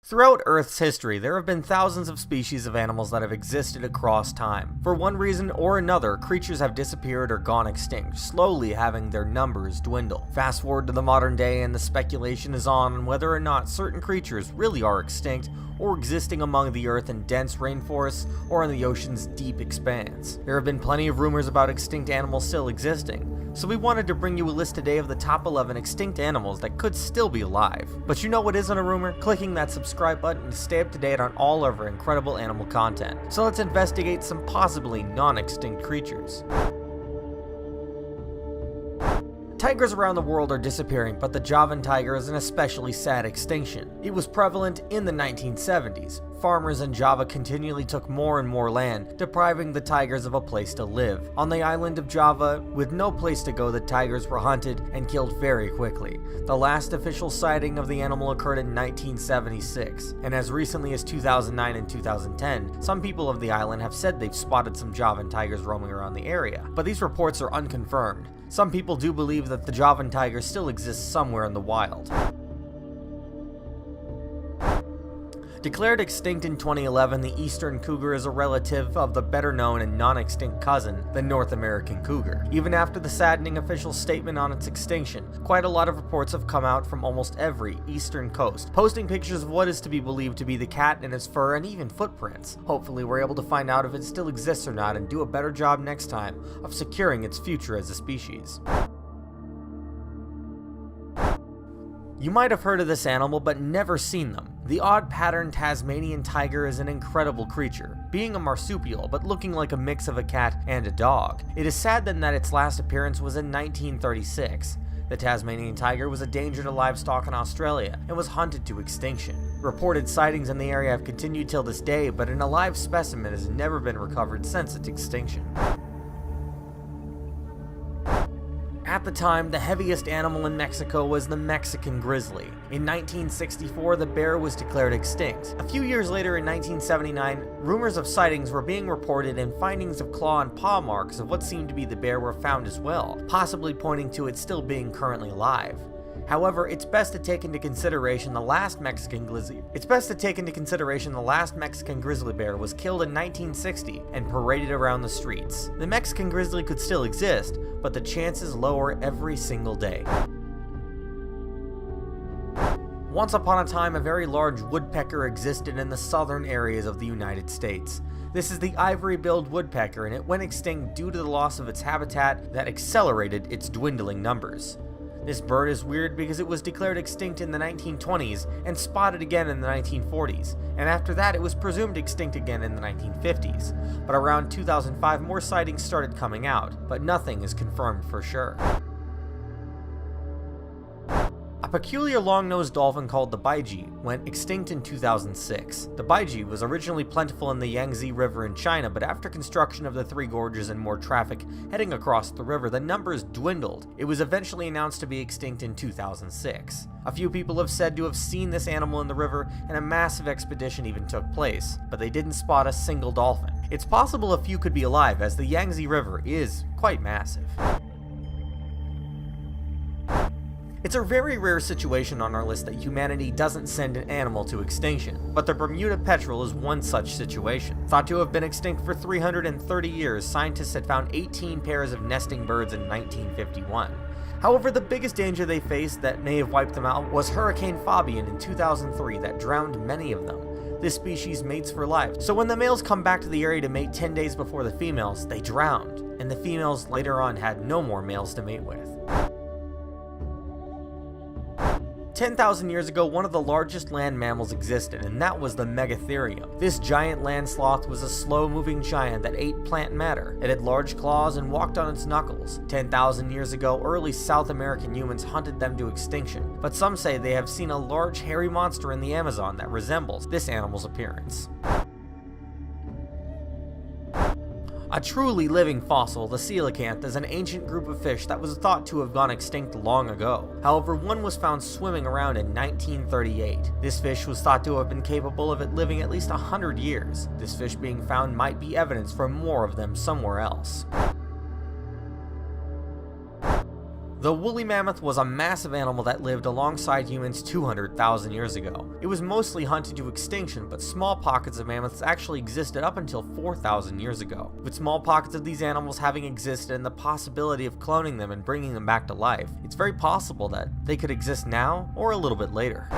Throughout Earth's history, there have been thousands of species of animals that have existed across time. For one reason or another, creatures have disappeared or gone extinct, slowly having their numbers dwindle. Fast forward to the modern day and the speculation is on whether or not certain creatures really are extinct or existing among the earth in dense rainforests or in the ocean's deep expanse. There have been plenty of rumors about extinct animals still existing, so we wanted to bring you a list today of the top 11 extinct animals that could still be alive. But you know what isn't a rumor? Clicking that subscribe button to stay up to date on all of our incredible animal content. So let's investigate some possibly non-extinct creatures. Tigers around the world are disappearing, but the JAVAN tiger is an especially sad extinction. It was prevalent in the 1970s. Farmers in Java continually took more and more land, depriving the tigers of a place to live. On the island of Java, with no place to go, the tigers were hunted and killed very quickly. The last official sighting of the animal occurred in 1976, and as recently as 2009 and 2010, some people of the island have said they've spotted some Javan tigers roaming around the area, but these reports are unconfirmed. Some people do believe that the Javan tiger still exists somewhere in the wild. Declared extinct in 2011, the eastern cougar is a relative of the better-known and non-extinct cousin, the North American cougar. Even after the saddening official statement on its extinction, quite a lot of reports have come out from almost every eastern coast, posting pictures of what is to be believed to be the cat and its fur and even footprints. Hopefully we're able to find out if it still exists or not and do a better job next time of securing its future as a species. You might have heard of this animal but never seen them. The odd-patterned Tasmanian tiger is an incredible creature, being a marsupial but looking like a mix of a cat and a dog. It is sad then that its last appearance was in 1936. The Tasmanian tiger was a danger to livestock in Australia and was hunted to extinction. Reported sightings in the area have continued till this day, but an alive specimen has never been recovered since its extinction. At the time, the heaviest animal in Mexico was the Mexican grizzly. In 1964, the bear was declared extinct. A few years later, in 1979, rumors of sightings were being reported and findings of claw and paw marks of what seemed to be the bear were found as well, possibly pointing to it still being currently alive. However, it's best to take into consideration the last Mexican grizzly bear was killed in 1960 and paraded around the streets. The Mexican grizzly could still exist, but the chances lower every single day. Once upon a time, a very large woodpecker existed in the southern areas of the United States. This is the ivory-billed woodpecker, and it went extinct due to the loss of its habitat that accelerated its dwindling numbers. This bird is weird because it was declared extinct in the 1920s and spotted again in the 1940s, and after that it was presumed extinct again in the 1950s. But around 2005 more sightings started coming out, but nothing is confirmed for sure. A peculiar long-nosed dolphin called the BAIJI went extinct in 2006. The BAIJI was originally plentiful in the Yangtze River in China, but after construction of the Three Gorges and more traffic heading across the river, the numbers dwindled. It was eventually announced to be extinct in 2006. A few people have said to have seen this animal in the river, and a massive expedition even took place, but they didn't spot a single dolphin. It's possible a few could be alive, as the Yangtze River is quite massive. It's a very rare situation on our list that humanity doesn't send an animal to extinction, but the Bermuda petrel is one such situation. Thought to have been extinct for 330 years, scientists had found 18 pairs of nesting birds in 1951. However, the biggest danger they faced that may have wiped them out was Hurricane Fabian in 2003 that drowned many of them. This species mates for life, so when the males come back to the area to mate 10 days before the females, they drowned, and the females later on had no more males to mate with. 10,000 years ago, one of the largest land mammals existed, and that was the Megatherium. This giant land sloth was a slow-moving giant that ate plant matter. It had large claws and walked on its knuckles. 10,000 years ago, early South American humans hunted them to extinction, but some say they have seen a large hairy monster in the Amazon that resembles this animal's appearance. A truly living fossil, the COELACANTH is an ancient group of fish that was thought to have gone extinct long ago. However, one was found swimming around in 1938. This fish was thought to have been capable of it living at least 100 years. This fish being found might be evidence for more of them somewhere else. The woolly mammoth was a massive animal that lived alongside humans 200,000 years ago. It was mostly hunted to extinction, but small pockets of mammoths actually existed up until 4,000 years ago. With small pockets of these animals having existed and the possibility of cloning them and bringing them back to life, it's very possible that they could exist now or a little bit later.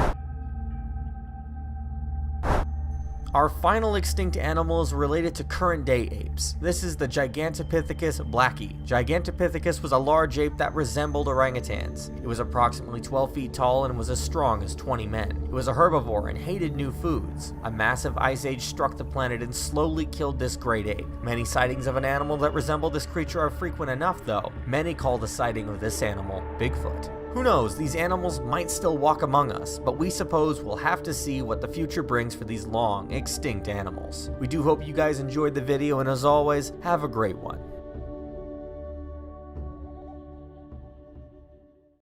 Our final extinct animal is related to current-day apes. This is the Gigantopithecus blacki. Gigantopithecus was a large ape that resembled orangutans. It was approximately 12 feet tall and was as strong as 20 men. It was a herbivore and hated new foods. A massive ice age struck the planet and slowly killed this great ape. Many sightings of an animal that resembled this creature are frequent enough, though. Many call the sighting of this animal Bigfoot. Who knows, these animals might still walk among us, but we suppose we'll have to see what the future brings for these long, extinct animals. We do hope you guys enjoyed the video, and as always, have a great one.